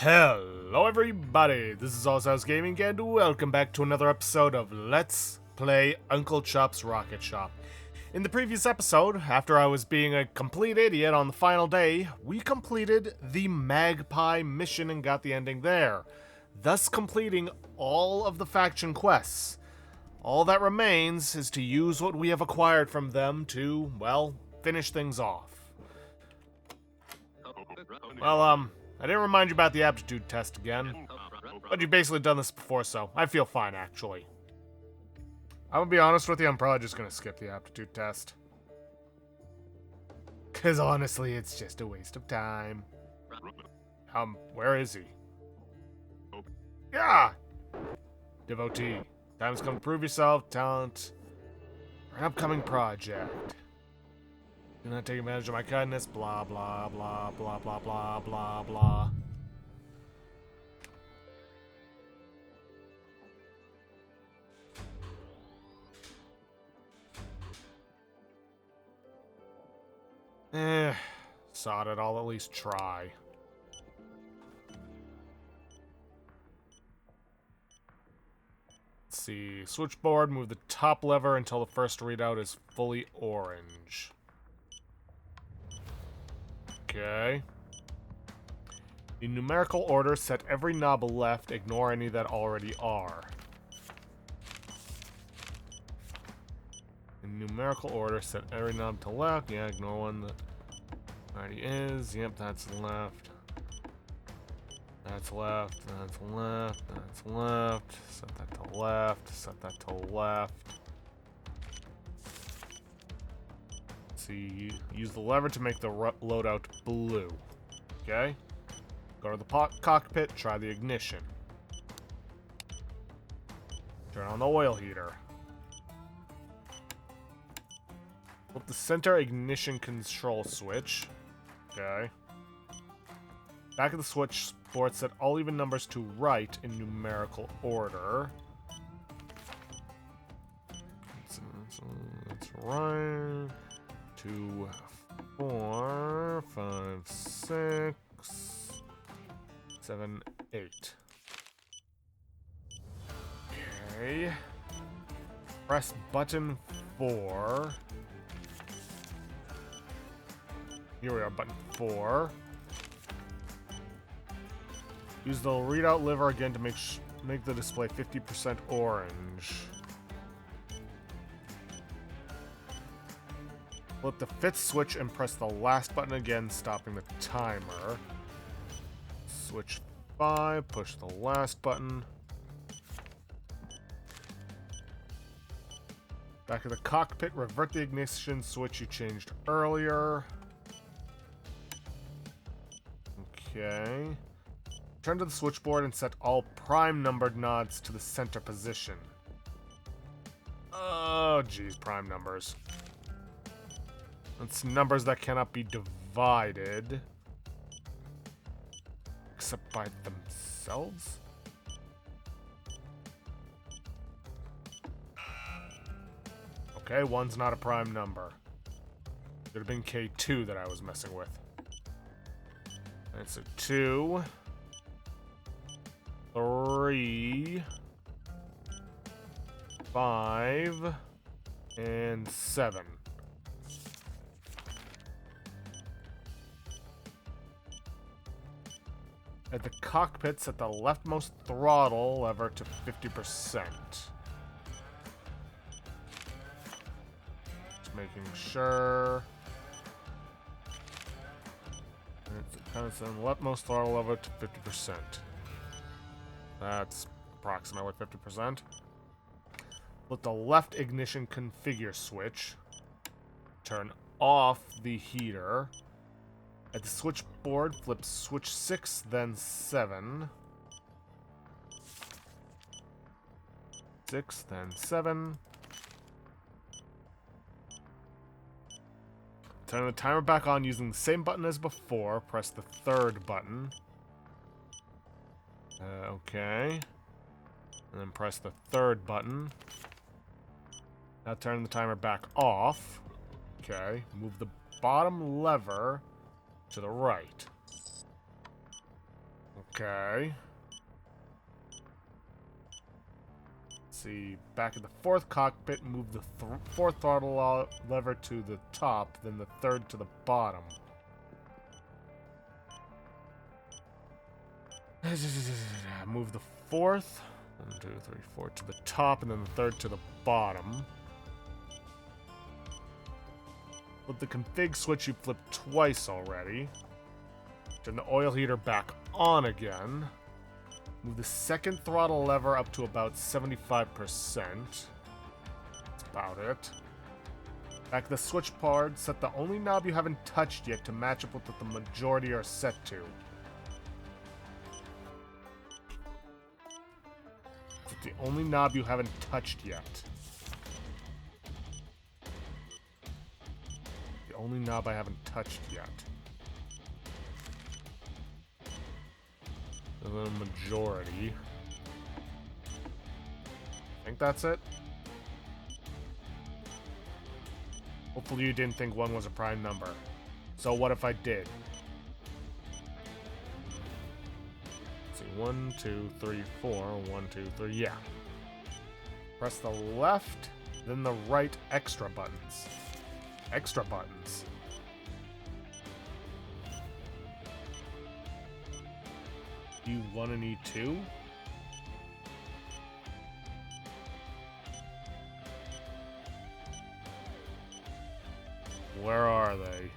Hello everybody, this is All's House Gaming and welcome back to another episode of Let's Play Uncle Chop's Rocket Shop. In the previous episode, after I was being a complete idiot on the final day, we completed the Magpie mission and got the ending there, thus completing all of the faction quests. All that remains is to use what we have acquired from them to, well, finish things off. Well, I didn't remind you about the aptitude test again, but you've basically done this before, so I feel fine, actually. I'm gonna be honest with you, I'm probably just gonna skip the aptitude test. Cause honestly, it's just a waste of time. Where is he? Yeah! Devotee. Time has come to prove yourself, talent, for an upcoming project. Do not take advantage of my kindness, blah, blah, blah, blah, blah, blah, blah, blah. Sod it, I'll at least try. Let's see, switchboard, move the top lever until the first readout is fully orange. Okay. In numerical order, set every knob left, ignore any that already are. In numerical order, set every knob to left. Yeah, ignore one that already is. Yep, that's left. That's left. That's left. That's left. Set that to left. Set that to left. See, use the lever to make the loadout blue. Okay? Go to the cockpit, try the ignition. Turn on the oil heater. Flip the center ignition control switch. Okay. Back of the switchboard, set all even numbers to right in numerical order. That's right. 2, 4, 5, 6, 7, 8. Okay. Press button 4. Here we are, button 4. Use the readout lever again to make the display 50% orange. Flip the 5th switch and press the last button again, stopping the timer. Switch 5, push the last button. Back to the cockpit, revert the ignition switch you changed earlier. Okay. Turn to the switchboard and set all prime numbered nods to the center position. Oh, geez, prime numbers. That's numbers that cannot be divided. Except by themselves? Okay, 1's not a prime number. Could have been K2 that I was messing with. That's a 2. 3. 5. And 7. At the cockpit, set the leftmost throttle lever to 50%. Just making sure. It's kind of set the leftmost throttle lever to 50%. That's approximately 50%. Let the left ignition configure switch. Turn off the heater. At the switchboard, flip switch 6, then 7. 6, then 7. Turn the timer back on using the same button as before. Press the 3rd button. Okay. And then press the 3rd button. Now turn the timer back off. Okay. Move the bottom lever to the right. Okay. Let's see, back at the fourth cockpit, move the fourth throttle lever to the top, then the third to the bottom. Move the fourth, 1, 2, 3, 4 to the top, and then the third to the bottom. With the config switch, you flipped twice already. Turn the oil heater back on again. Move the second throttle lever up to about 75%. That's about it. Back to the switch part, set the only knob you haven't touched yet to match up with what the majority are set to. Set the only knob you haven't touched yet. The only knob I haven't touched yet. The majority. I think that's it. Hopefully you didn't think 1 was a prime number. So what if I did? Let's see, 1, 2, 3, 4. 1, 2, 3, yeah. Press the left, then the right extra buttons. Extra buttons. E1 and E2? Where are they?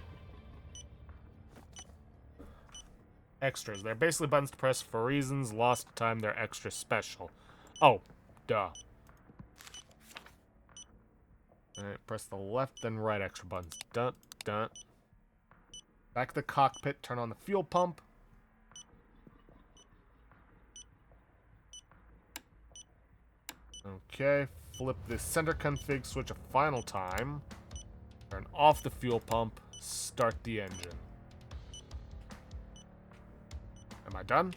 Extras. They're basically buttons to press for reasons lost time. They're extra special. Oh, duh. Alright, press the left then right extra buttons. Dun, dun. Back to the cockpit, turn on the fuel pump. Okay, flip the center config switch a final time. Turn off the fuel pump, start the engine. Am I done?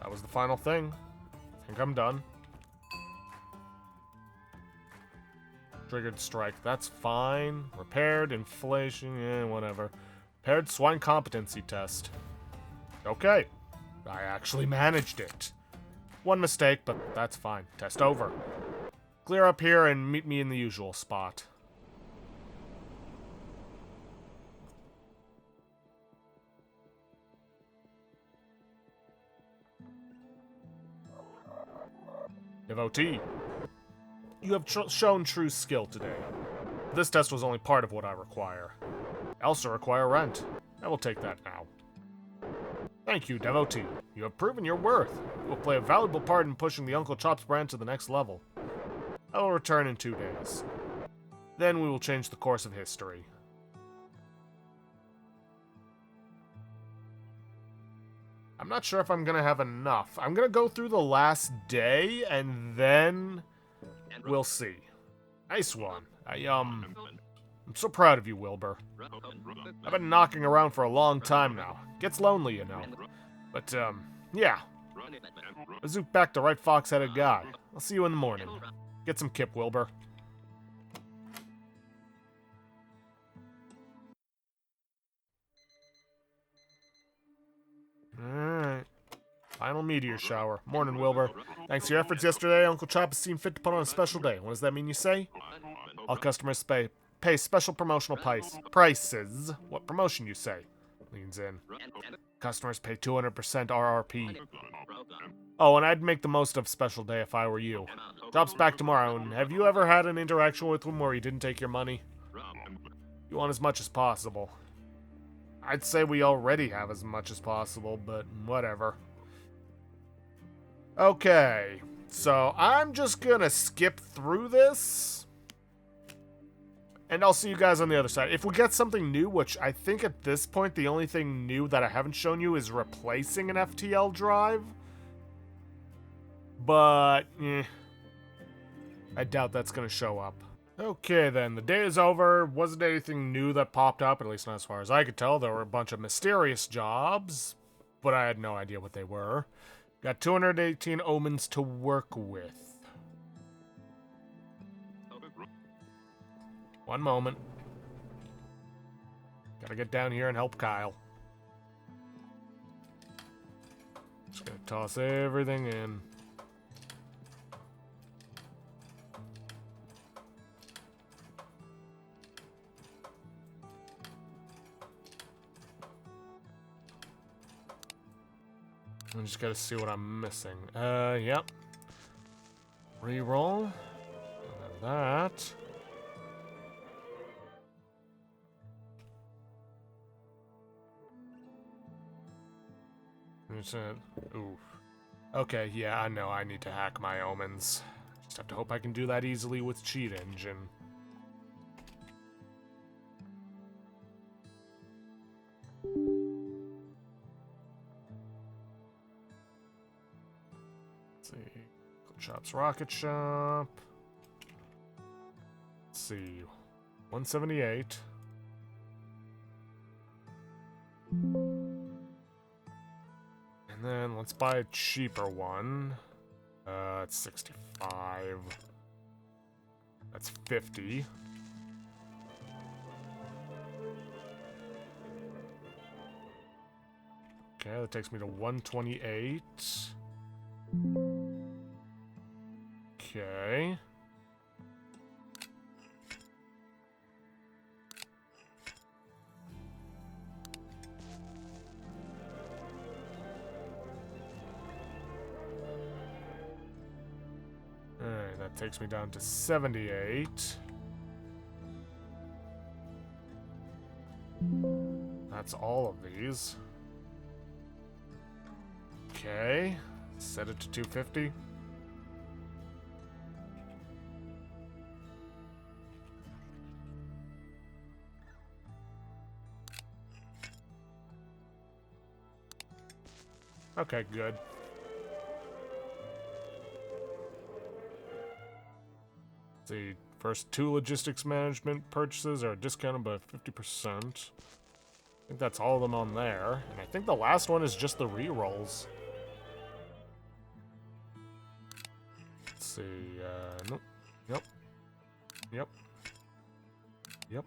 That was the final thing. I think I'm done. Triggered strike, that's fine. Repaired, inflation, yeah, whatever. Repaired swine competency test. Okay, I actually managed it. One mistake, but that's fine. Test over. Clear up here and meet me in the usual spot. Devotee. You have shown true skill today. This test was only part of what I require. I also require rent. I will take that now. Thank you, Devotee. You have proven your worth. You will play a valuable part in pushing the Uncle Chops brand to the next level. I will return in 2 days. Then we will change the course of history. I'm not sure if I'm gonna have enough. I'm gonna go through the last day and then we'll see. Nice one. I'm so proud of you, Wilbur. I've been knocking around for a long time now. Gets lonely, you know. But, yeah. I'll zoop back to right fox-headed guy. I'll see you in the morning. Get some kip, Wilbur. Alright. Final meteor shower. Morning, Wilbur. Thanks to your efforts yesterday, Uncle Chop has seen fit to put on a special day. What does that mean you say? All customers pay special promotional prices. What promotion you say? Leans in. Customers pay 200% RRP. Oh, and I'd make the most of special day if I were you. Job's back tomorrow, and have you ever had an interaction with him where he didn't take your money? You want as much as possible. I'd say we already have as much as possible, but whatever. Okay, so I'm just gonna skip through this, and I'll see you guys on the other side. If we get something new, which I think at this point the only thing new that I haven't shown you is replacing an FTL drive, but I doubt that's gonna show up. Okay then, the day is over. Wasn't anything new that popped up, at least not as far as I could tell. There were a bunch of mysterious jobs. but I had no idea what they were. Got 218 omens to work with. One moment. Gotta get down here and help Kyle. Just gonna toss everything in. I just gotta see what I'm missing. Yep. Reroll. And then that. Oof. Okay, yeah, I know I need to hack my omens. Just have to hope I can do that easily with Cheat Engine. Let's see. Shop's Rocket Shop. Let's see. 178. And then let's buy a cheaper one. It's 65. That's 50. Okay, that takes me to 128. Okay. Alright, that takes me down to 78. That's all of these. Okay. Set it to 250. Okay, good. The first 2 logistics management purchases are discounted by 50%. I think that's all of them on there. And I think the last one is just the rerolls. Let's see, nope. Yep. Yep. Yep.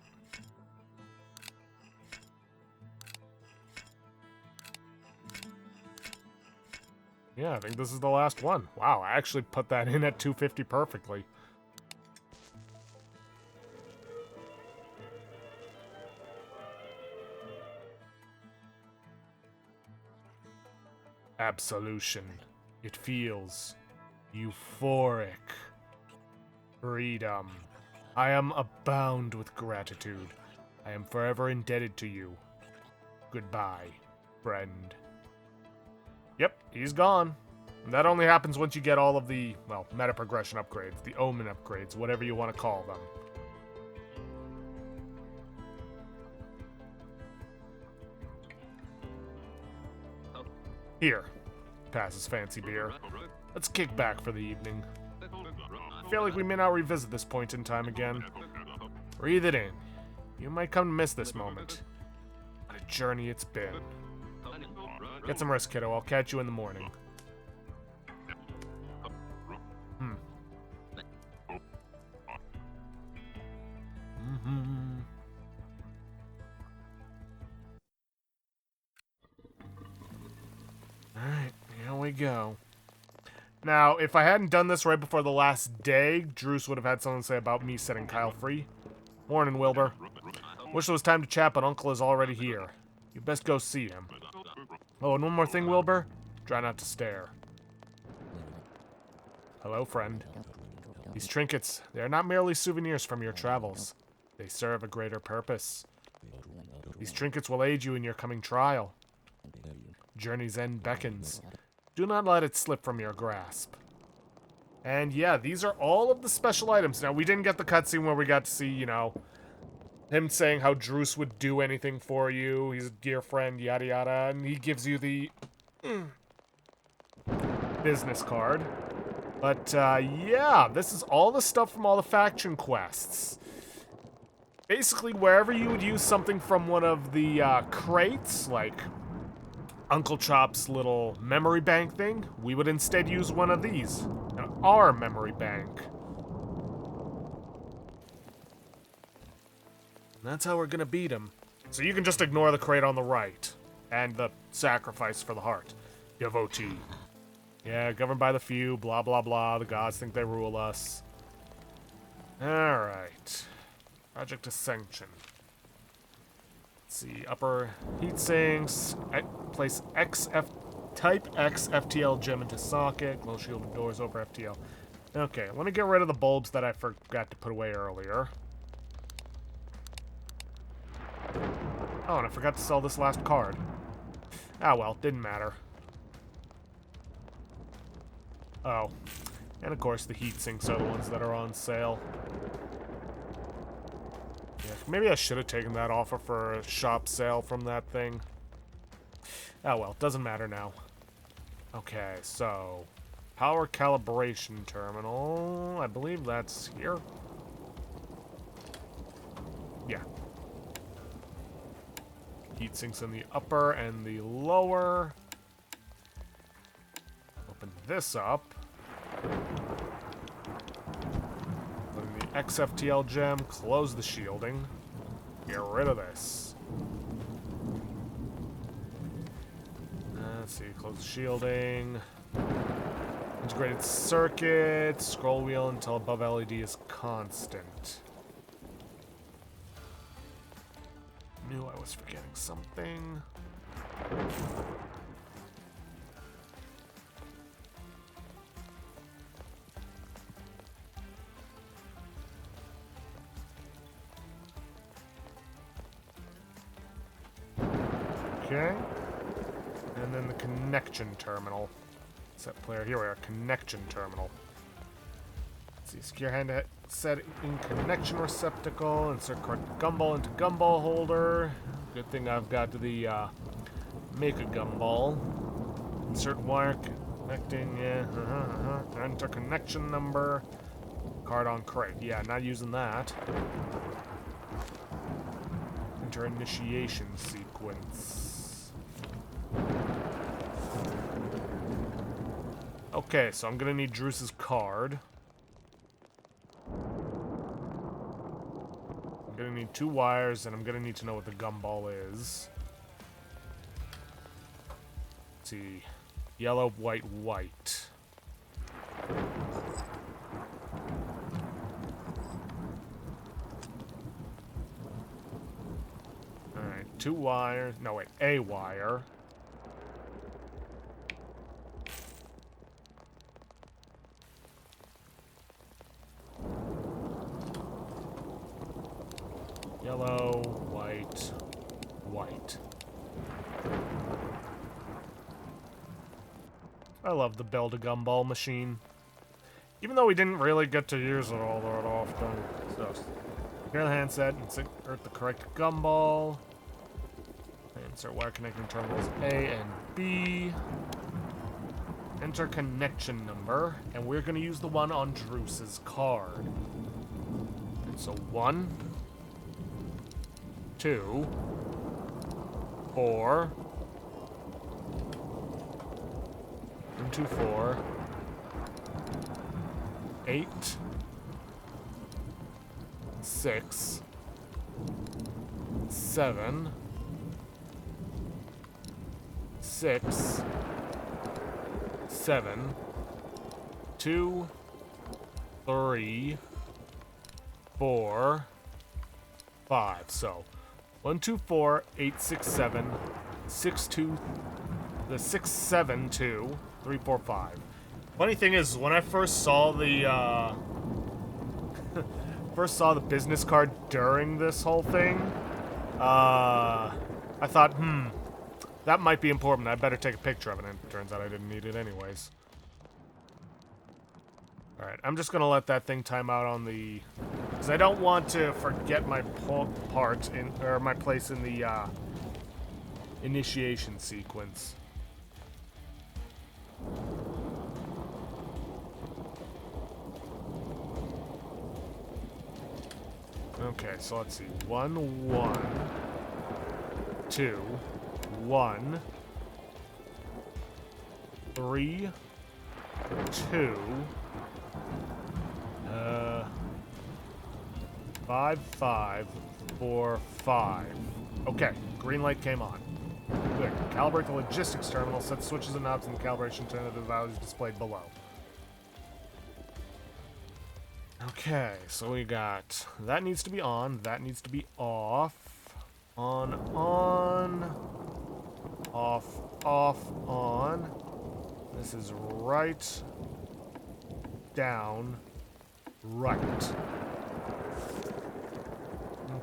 Yeah, I think this is the last one. Wow, I actually put that in at 250 perfectly. Absolution. It feels euphoric. Freedom. I am abound with gratitude. I am forever indebted to you. Goodbye, friend. Yep, he's gone. And that only happens once you get all of the, well, meta progression upgrades, the omen upgrades, whatever you want to call them. Here, passes fancy beer. Let's kick back for the evening. I feel like we may not revisit this point in time again. Breathe it in. You might come to miss this moment. What a journey it's been. Get some rest, kiddo. I'll catch you in the morning. Alright, here we go. Now, if I hadn't done this right before the last day, Druce would have had something to say about me setting Kyle free. Morning, Wilbur. Wish there was time to chat, but Uncle is already here. You best go see him. Oh, and one more thing, Wilbur. Try not to stare. Hello, friend. These trinkets, they are not merely souvenirs from your travels. They serve a greater purpose. These trinkets will aid you in your coming trial. Journey's end beckons. Do not let it slip from your grasp. And yeah, these are all of the special items. Now, we didn't get the cutscene where we got to see, you know, him saying how Druce would do anything for you. He's a dear friend, yada yada. And he gives you the business card. But, yeah, this is all the stuff from all the faction quests. Basically, wherever you would use something from one of the crates, like Uncle Chop's little memory bank thing, we would instead use one of these. Our memory bank. And that's how we're gonna beat him. So you can just ignore the crate on the right. And the sacrifice for the heart. Devotee. Yeah, governed by the few, blah blah blah, the gods think they rule us. Alright. Project Ascension. Let's see, upper heat sinks, place type X FTL gem into socket, glow shielded doors over FTL. Okay, let me get rid of the bulbs that I forgot to put away earlier. Oh, and I forgot to sell this last card. Ah well, didn't matter. Oh. And of course the heat sinks are the ones that are on sale. Yeah, maybe I should have taken that offer for a shop sale from that thing. Oh well, doesn't matter now. Okay, so power calibration terminal. I believe that's here. Yeah. Heat sinks in the upper and the lower. Open this up. Put in the XFTL gem, close the shielding. Get rid of this. Let's see, close the shielding. Integrated circuit, scroll wheel until above LED is constant. Knew I was forgetting something. Okay. And then the connection terminal. Set player. Here we are. Connection terminal. Let's see. Secure hand set in connection receptacle. Insert correct gumball into gumball holder. Good thing I've got the make a gumball. Insert wire connecting. Yeah. Enter connection number. Card on crate. Yeah, not using that. Enter initiation sequence. Okay, so I'm gonna need Drew's card. I'm gonna need 2 wires, and I'm gonna need to know what the gumball is. Let's see. Yellow, white, white. Alright, 2 wires. No, wait, a wire. Yellow, white, white. I love the Build-A-Gumball machine. Even though we didn't really get to use it all that often. So, secure the handset, insert the correct gumball. Insert wire connecting terminals A and B. Enter connection number, and we're going to use the one on Drew's card. And so 1, 2, 4, 1, 2, 4, 8, 6, 7, 6, 7, 2, 3, 4, 5. So 1, 2, 4, 8, 6, 7, 6, 2, the 6, 7, 2, 3, 4, 5. Funny thing is, when I first saw the business card during this whole thing, I thought, that might be important. I better take a picture of it, and it turns out I didn't need it anyways. Alright, I'm just gonna let that thing time out on the... because I don't want to forget my part in, or my place in the initiation sequence. Okay, so let's see. 1, 1, 2, 1, 3, 2, 5, 5, 4, 5. Okay, green light came on. Good. Calibrate the logistics terminal, set switches and knobs in the calibration to the values displayed below. Okay, so we got... That needs to be on, that needs to be off. On, off, on. This is right, down, right.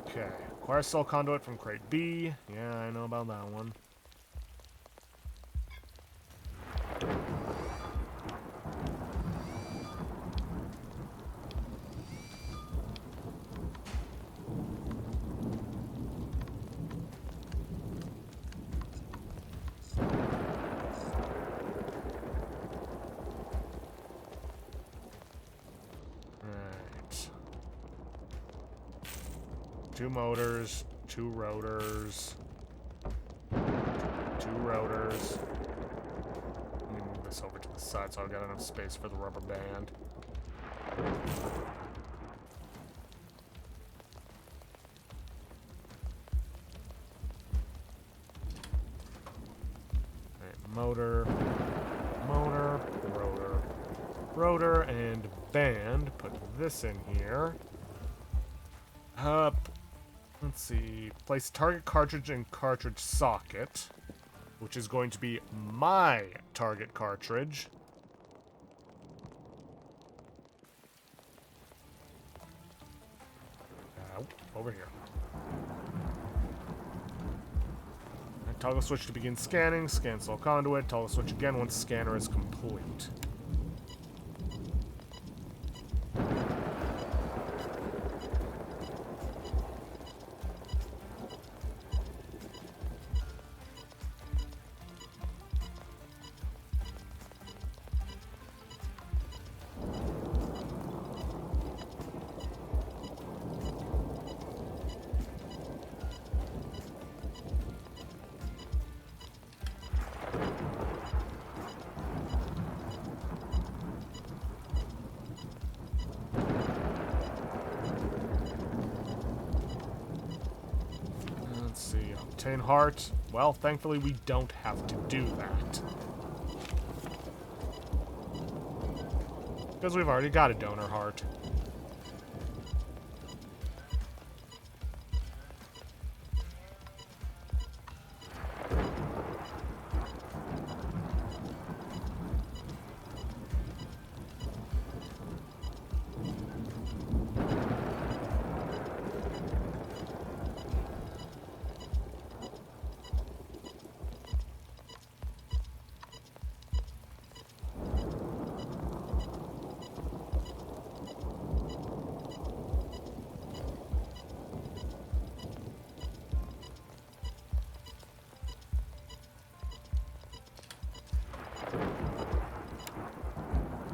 Okay. Acquire cell conduit from crate B. Yeah, I know about that one. Right. 2 motors, 2 rotors. 2 rotors. Let me move this over to the side so I've got enough space for the rubber band. Motor, rotor, and band. Put this in here. Let's see. Place target cartridge in cartridge socket, which is going to be my target cartridge. Over here. Toggle switch to begin scanning. Scan cell conduit. Toggle switch again once scanner is complete. Obtain heart. Well, thankfully we don't have to do that. Because we've already got a donor heart.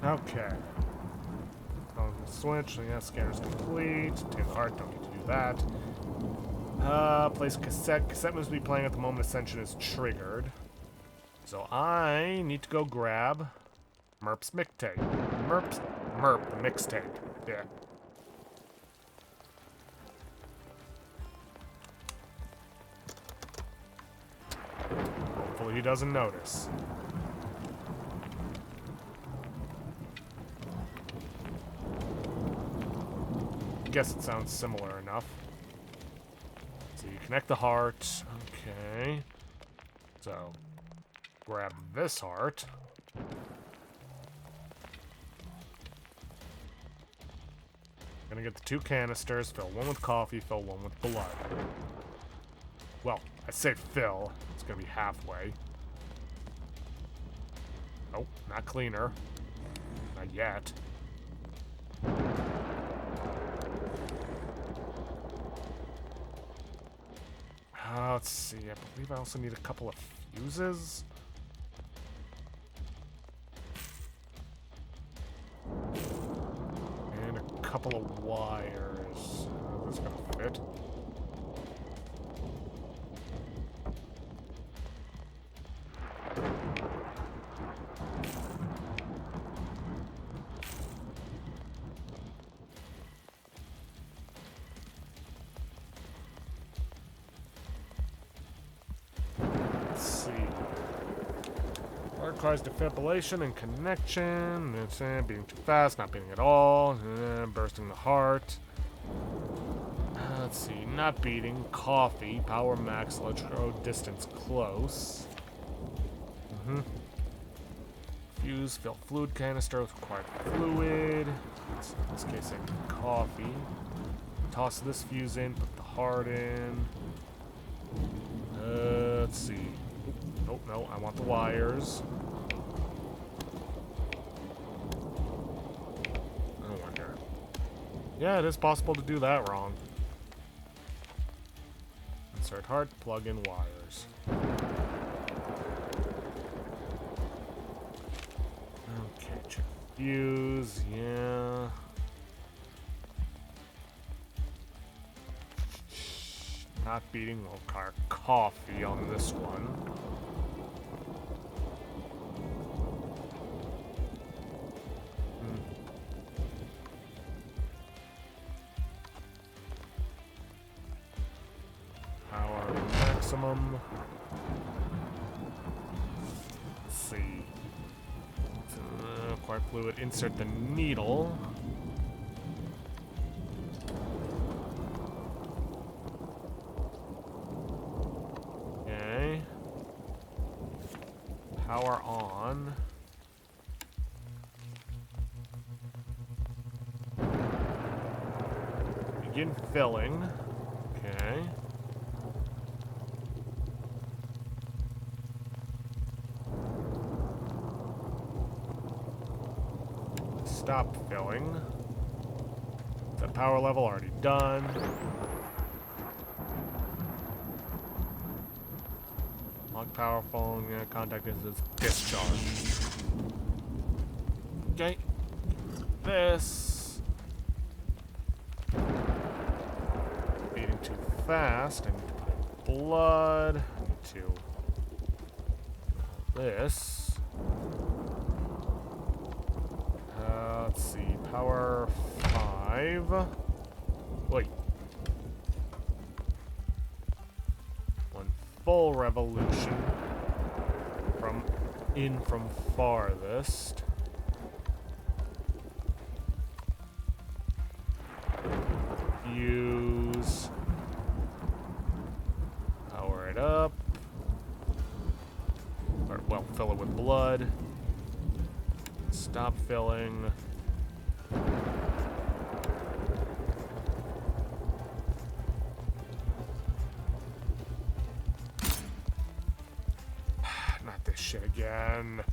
Okay. Oh, switch. Yeah, scanner's complete. Obtain the heart. Don't need to do that. Place cassette. Cassette must be playing at the moment ascension is triggered. So I need to go grab Merp's mixtape. Merp, the mixtape. Yeah. Hopefully he doesn't notice. I guess it sounds similar enough. So you connect the heart. Okay. So grab this heart. Gonna get the 2 canisters, fill one with coffee, fill one with blood. Well, I say fill. It's gonna be halfway. Oh, not cleaner. Not yet. Let's see, I believe I also need a couple of fuses. And a couple of wires. Is this gonna fit? Requires defibrillation and connection. It's beating too fast, not beating at all. Bursting the heart. Let's see, not beating. Coffee, power max, electro distance close. Fuse, fill fluid canister with required fluid. So in this case, I need coffee. Toss this fuse in, put the heart in. Let's see. Oh, no, I want the wires. I wonder. Yeah, it is possible to do that wrong. Insert heart, plug in wires. Okay, check fuse, yeah. Not beating our coffee on this one. Power maximum. Let's see. Acquire fluid. Insert the needle. Okay. Power on. Begin filling. Okay. Stop filling. The power level already done. Log power phone, contact is discharge. Okay. This. Beating too fast. I need to put in blood. I need to. This. Let's see. Power 5. Wait. One full revolution from farthest. Fuse. Power it up. Or, well, fill it with blood. Stop filling. Not this shit again.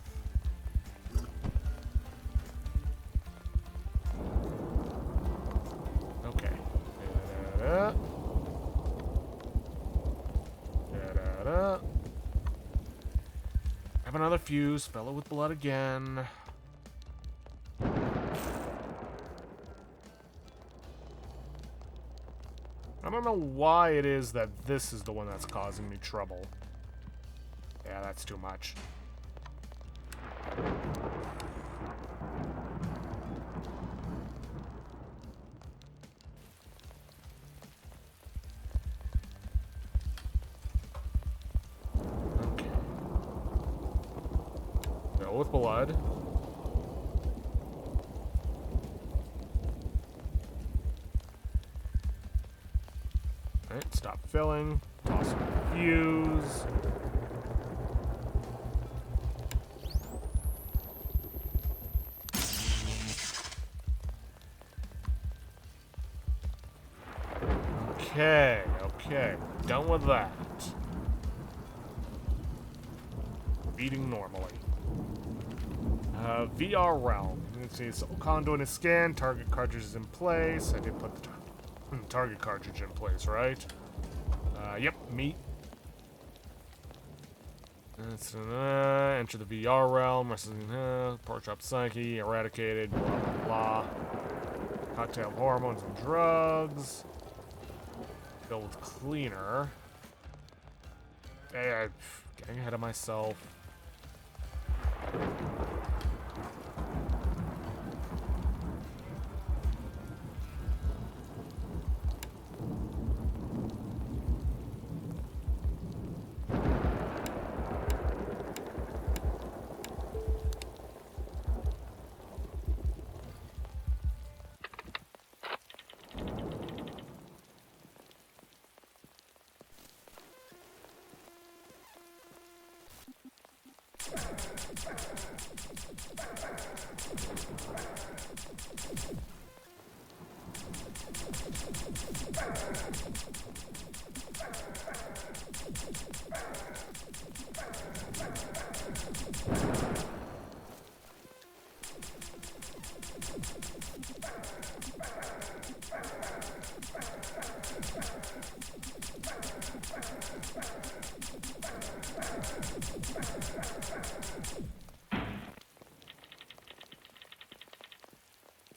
Okay. Da-da-da. Da-da-da. Have another fuse. Fill it with blood again. I don't know why it is that this is the one that's causing me trouble. Yeah, that's too much. Okay. Fill with blood. Alright, stop filling. Toss a fuse. Okay, okay. Done with that. Beating normally. VR realm. Let's see, so conduit is scanned, target cartridge is in place. I did put the target cartridge in place, right? Yep, meat. That's, enter the VR realm. Pork chop psyche, eradicated, blah, blah, blah. Cocktail of hormones and drugs. Fill with cleaner. Hey, getting ahead of myself.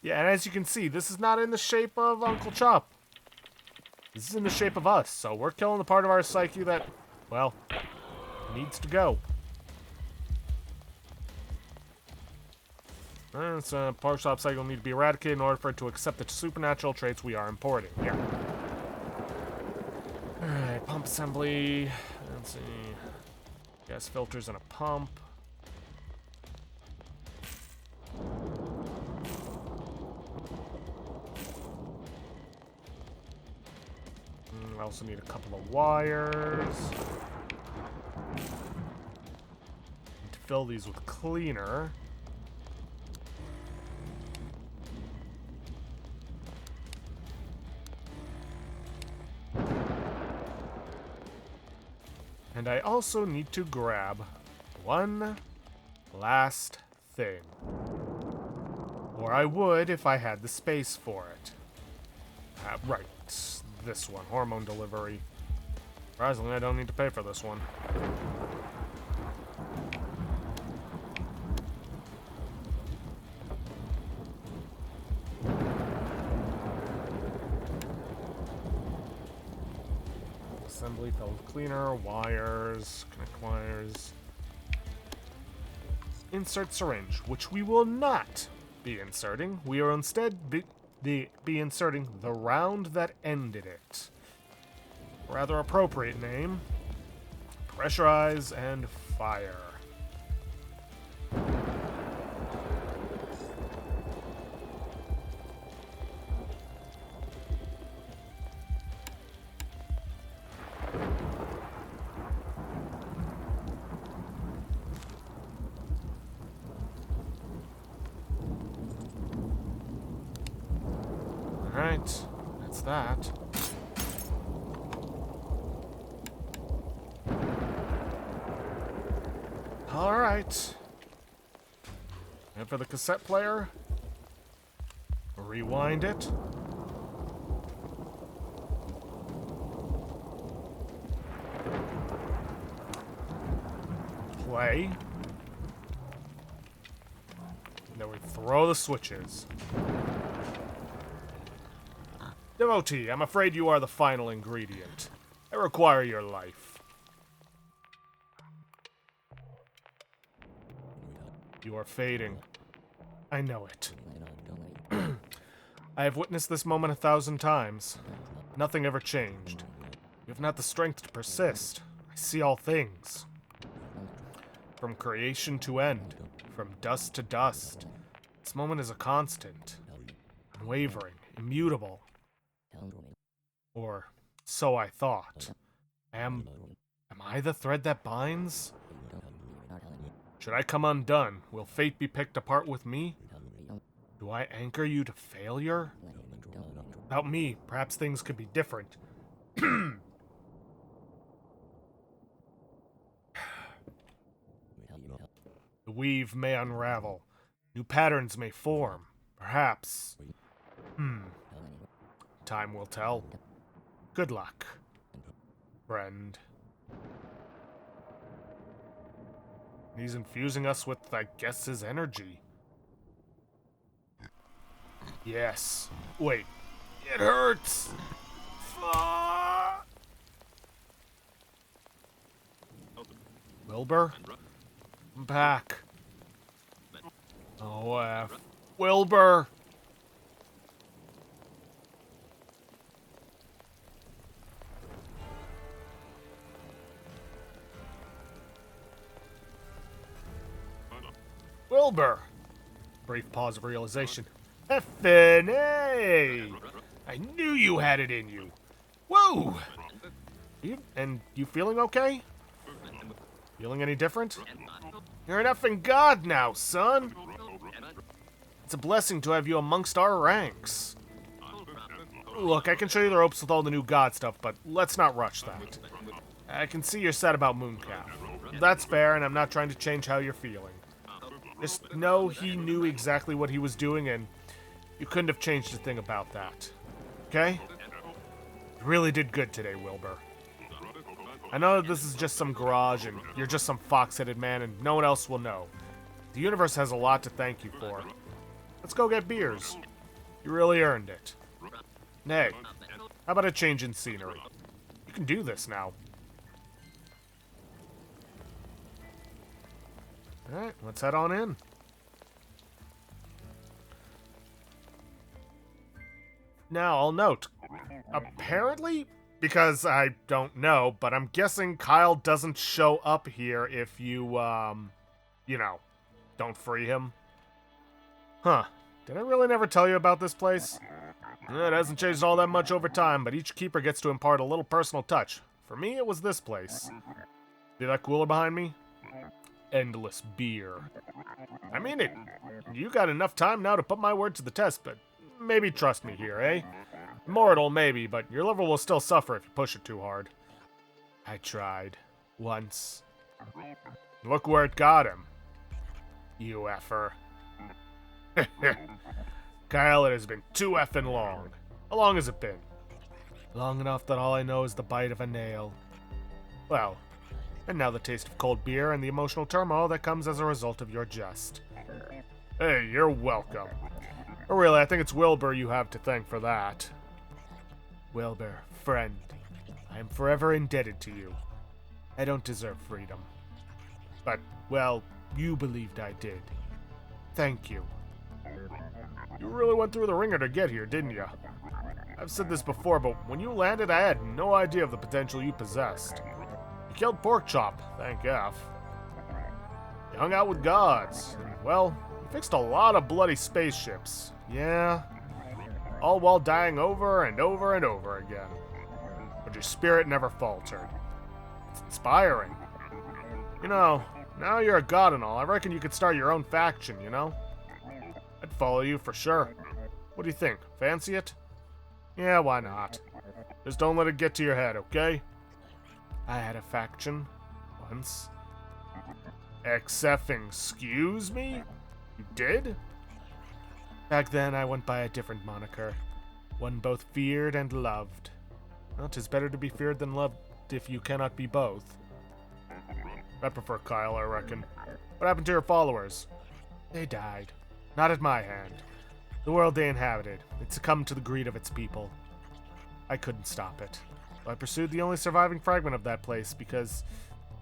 Yeah, and as you can see, this is not in the shape of Uncle Chop. This is in the shape of us, so we're killing the part of our psyche that, well, needs to go. So, pork chop cycle need to be eradicated in order for it to accept the supernatural traits we are importing. Yeah. Alright, pump assembly. Let's see. Gas filters and a pump. I also need a couple of wires. Need to fill these with cleaner. And I also need to grab one last thing. Or I would if I had the space for it. Right. This one, hormone delivery. Surprisingly, I don't need to pay for this one. Assembly, filled cleaner, wires, connect wires. Insert syringe, which we will not be inserting. We are instead be inserting the round that ended it. Rather appropriate name. Pressurize and fire. Alright, that's that. Alright. And for the cassette player, rewind it. Play. And then we throw the switches. Devotee, I'm afraid you are the final ingredient. I require your life. You are fading. I know it. I have witnessed this moment 1,000 times. Nothing ever changed. You have not the strength to persist. I see all things. From creation to end. From dust to dust. This moment is a constant. Unwavering. Immutable. Or so I thought. Am I the thread that binds? Should I come undone, will fate be picked apart with me? Do I anchor you to failure? Without me, perhaps things could be different. The weave may unravel. New patterns may form. Perhaps. Time will tell. Good luck, friend. He's infusing us with, I guess, his energy. Yes. Wait. It hurts! Fuck! Wilbur? I'm back. Oh, F. Wilbur! Wilbur! Brief pause of realization. Effin' A! I knew you had it in you. Whoa! You feeling okay? Feeling any different? You're an effing god now, son! It's a blessing to have you amongst our ranks. Look, I can show you the ropes with all the new god stuff, but let's not rush that. I can see you're sad about Mooncalf. That's fair, and I'm not trying to change how you're feeling. Just know he knew exactly what he was doing, and you couldn't have changed a thing about that. Okay? You really did good today, Wilbur. I know that this is just some garage, and you're just some fox-headed man, and no one else will know. The universe has a lot to thank you for. Let's go get beers. You really earned it. Hey, how about a change in scenery? You can do this now. Alright, let's head on in. Now, I'll note, apparently, because I don't know, but I'm guessing Kyle doesn't show up here if you, you know, don't free him. Huh. Did I really never tell you about this place? It hasn't changed all that much over time, but each keeper gets to impart a little personal touch. For me, it was this place. See that cooler behind me? Endless beer. I mean it. You got enough time now to put my word to the test, but maybe trust me here, eh? Mortal, maybe, but your liver will still suffer if you push it too hard. I tried. Once. Look where it got him. You effer. Kyle, it has been too effing long. How long has it been? Long enough that all I know is the bite of a nail. Well, and now the taste of cold beer and the emotional turmoil that comes as a result of your jest. Hey, you're welcome. But really, I think it's Wilbur you have to thank for that. Wilbur, friend, I am forever indebted to you. I don't deserve freedom. But, well, you believed I did. Thank you. You really went through the ringer to get here, didn't you? I've said this before, but when you landed, I had no idea of the potential you possessed. You killed Porkchop, thank F. You hung out with gods, and, well, you fixed a lot of bloody spaceships. Yeah. All while dying over and over and over again. But your spirit never faltered. It's inspiring. You know, now you're a god and all, I reckon you could start your own faction, you know? I'd follow you for sure. What do you think? Fancy it? Yeah, why not? Just don't let it get to your head, okay? I had a faction. Once. Excuse me? You did? Back then, I went by a different moniker. One both feared and loved. Well, 'tis better to be feared than loved if you cannot be both. I prefer Kyle, I reckon. What happened to your followers? They died. Not at my hand. The world they inhabited, it succumbed to the greed of its people. I couldn't stop it. I pursued the only surviving fragment of that place because,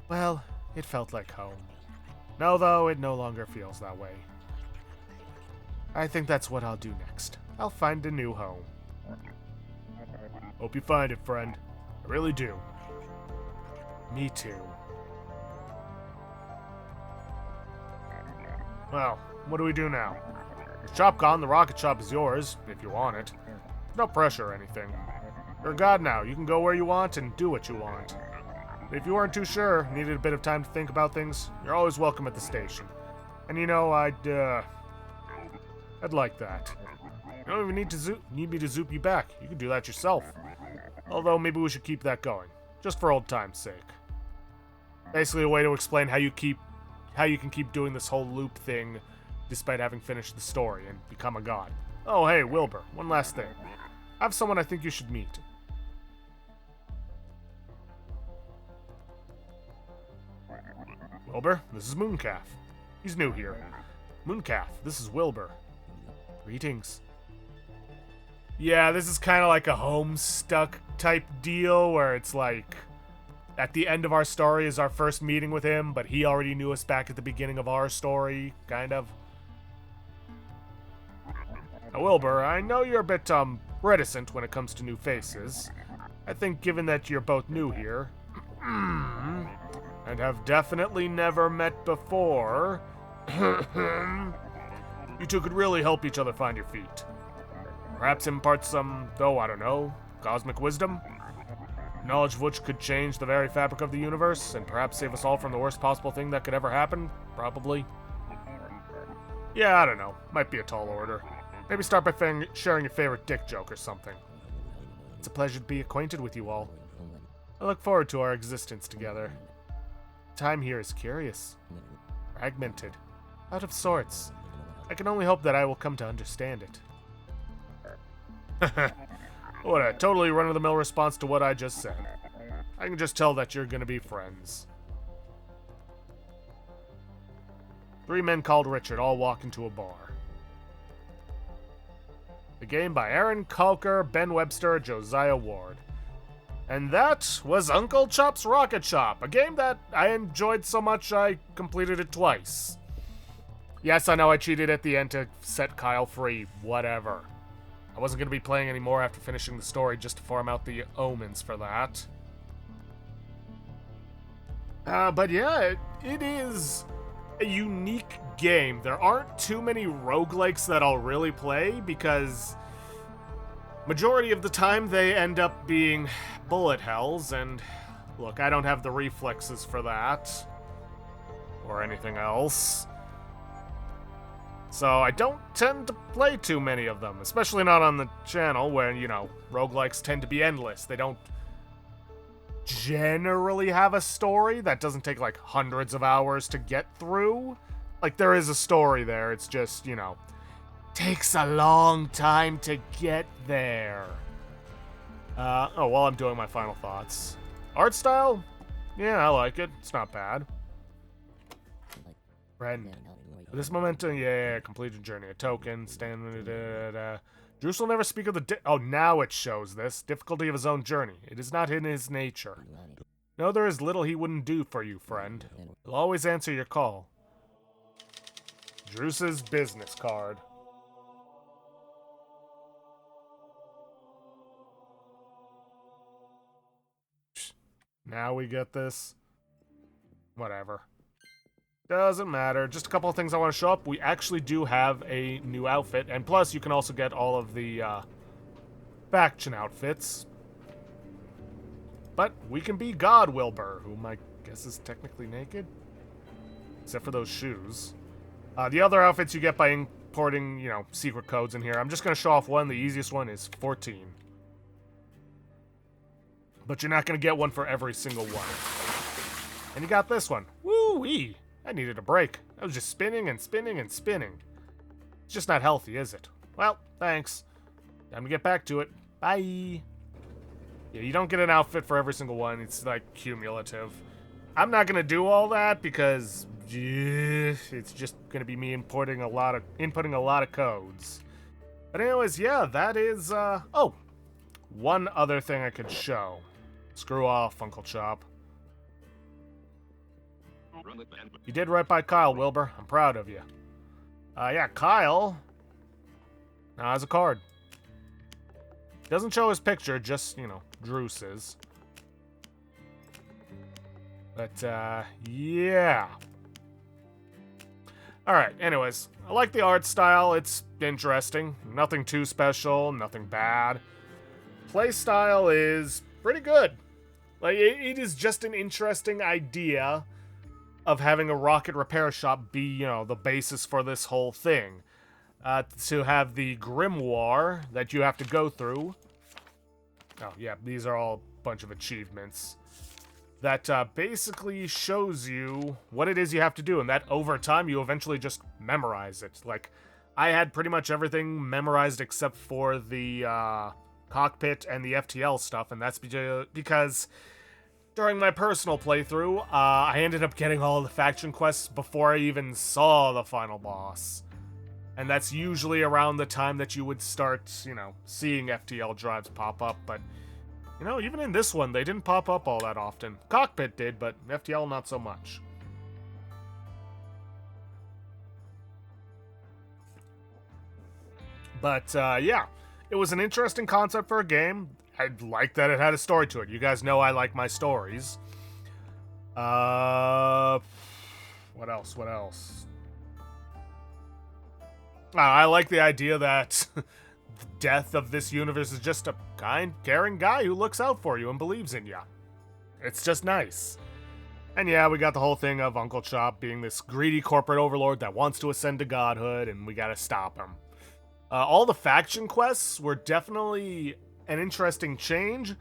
well, it felt like home. No, though, it no longer feels that way. I think that's what I'll do next. I'll find a new home. Hope you find it, friend. I really do. Me too. Well, what do we do now? Your shop gone, the rocket shop is yours, if you want it. No pressure or anything. You're a god now, you can go where you want and do what you want. If you weren't too sure, needed a bit of time to think about things, you're always welcome at the station. And you know, I'd like that. You don't even need me to zoop you back. You can do that yourself. Although, maybe we should keep that going. Just for old time's sake. Basically a way to explain how you can keep doing this whole loop thing despite having finished the story and become a god. Oh, hey, Wilbur, one last thing. I have someone I think you should meet. Wilbur, this is Mooncalf. He's new here. Mooncalf, this is Wilbur. Greetings. Yeah, this is kind of like a Homestuck type deal where it's like at the end of our story is our first meeting with him, but he already knew us back at the beginning of our story, kind of. Now, Wilbur, I know you're a bit, reticent when it comes to new faces. I think given that you're both new here, and have definitely never met before, you two could really help each other find your feet. Perhaps impart some, though I don't know, cosmic wisdom? knowledge of which could change the very fabric of the universe, and perhaps save us all from the worst possible thing that could ever happen? Probably. Yeah, I don't know. Might be a tall order. Maybe start by sharing your favorite dick joke or something. It's a pleasure to be acquainted with you all. I look forward to our existence together. Time here is curious, fragmented, out of sorts. I can only hope that I will come to understand it. What a totally run-of-the-mill response to what I just said. I can just tell that you're gonna be friends. 3 men called Richard all walk into a bar. The game by Aaron Calker, Ben Webster, Josiah Ward. And that was Uncle Chop's Rocket Shop, a game that I enjoyed so much I completed it twice. Yes, I know I cheated at the end to set Kyle free, whatever. I wasn't going to be playing anymore after finishing the story just to farm out the omens for that. But yeah, it is a unique game. There aren't too many roguelikes that I'll really play because majority of the time they end up being bullet hells, and look, I don't have the reflexes for that or anything else. So I don't tend to play too many of them, especially not on the channel where, you know, roguelikes tend to be endless. They don't generally have a story that doesn't take like hundreds of hours to get through. Like, there is a story there, it's just, you know, takes a long time to get there. While I'm doing my final thoughts. Art style? Yeah, I like it. It's not bad. Friend. This momentum, yeah, completed journey. A token, stand. Bruce will never speak of the. Oh, now it shows this difficulty of his own journey. It is not in his nature. No, there is little he wouldn't do for you, friend. He'll always answer your call. Druce's business card. Now we get this. Whatever. Doesn't matter. Just a couple of things I want to show up. We actually do have a new outfit, and plus you can also get all of the faction outfits. But we can be God Wilbur, whom I guess is technically naked, except for those shoes. The other outfits you get by importing, you know, secret codes in here. I'm just going to show off one. The easiest one is 14. But you're not going to get one for every single one. And you got this one. Woo-wee! I needed a break. I was just spinning and spinning and spinning. It's just not healthy, is it? Well, thanks. Time to get back to it. Bye! Yeah, you don't get an outfit for every single one. It's, like, cumulative. I'm not going to do all that because it's just going to be me inputting a lot of codes. But anyways, yeah, that is, oh! One other thing I could show. Screw off, Uncle Chop. You did right by Kyle, Wilbur. I'm proud of you. Yeah, Kyle now has a card. Doesn't show his picture, just, you know, Druce's. But, yeah. Alright, anyways. I like the art style. It's interesting. Nothing too special, nothing bad. Play style is pretty good. Like, it is just an interesting idea of having a rocket repair shop be, you know, the basis for this whole thing. To have the grimoire that you have to go through. Oh, yeah, these are all a bunch of achievements. That basically shows you what it is you have to do, and that over time you eventually just memorize it. Like, I had pretty much everything memorized except for the cockpit and the FTL stuff, and that's because during my personal playthrough, I ended up getting all the faction quests before I even saw the final boss. And that's usually around the time that you would start, you know, seeing FTL drives pop up, but, you know, even in this one, they didn't pop up all that often. Cockpit did, but FTL not so much. But, yeah, it was an interesting concept for a game. I like that it had a story to it. You guys know I like my stories. What else? I like the idea that death of this universe is just a kind, caring guy who looks out for you and believes in you. It's just nice. And yeah, we got the whole thing of Uncle Chop being this greedy corporate overlord that wants to ascend to godhood, and we gotta stop him. All the faction quests were definitely an interesting change.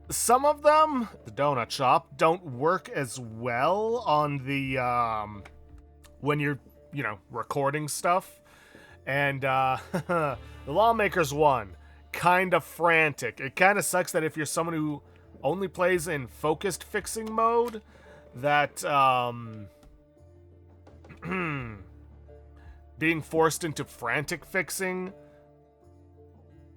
Some of them, the donut shop, don't work as well on the, when you're, recording stuff. And, the Lawmakers one, kinda frantic. It kinda sucks that if you're someone who only plays in focused fixing mode, that, being forced into frantic fixing,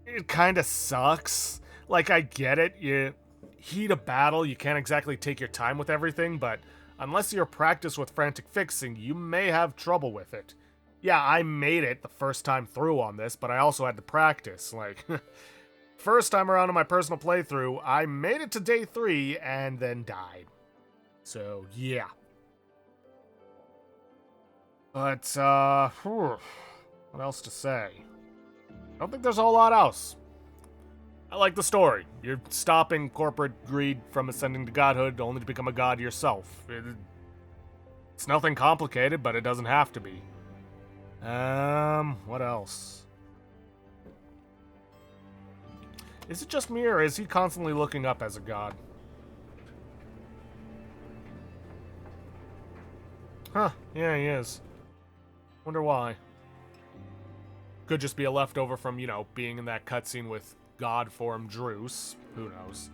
it kinda sucks. Like, I get it, you heat a battle, you can't exactly take your time with everything, but unless you're practiced with frantic fixing, you may have trouble with it. Yeah, I made it the first time through on this, but I also had to practice. Like, first time around in my personal playthrough, I made it to day 3 and then died. So, yeah. But, what else to say? I don't think there's a whole lot else. I like the story. You're stopping corporate greed from ascending to godhood only to become a god yourself. It's nothing complicated, but it doesn't have to be. What else? Is it just me, or is he constantly looking up as a god? Huh, yeah, he is. Wonder why. Could just be a leftover from, being in that cutscene with God form Druce. Who knows?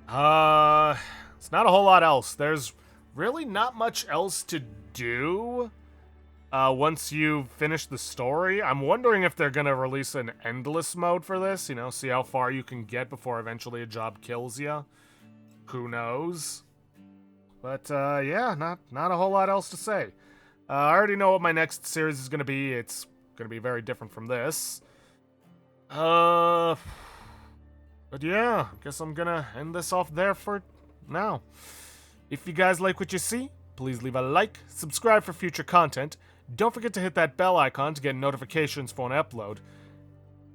It's not a whole lot else. There's really not much else to do once you finish the story. I'm wondering if they're gonna release an endless mode for this, see how far you can get before eventually a job kills you. Who knows? But, yeah, not a whole lot else to say. I already know what my next series is gonna be. It's gonna be very different from this. But yeah, I guess I'm gonna end this off there for now. If you guys like what you see, please leave a like, subscribe for future content, don't forget to hit that bell icon to get notifications for an upload,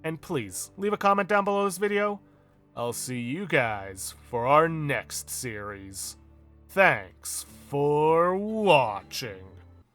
and please, leave a comment down below this video. I'll see you guys for our next series. Thanks for watching.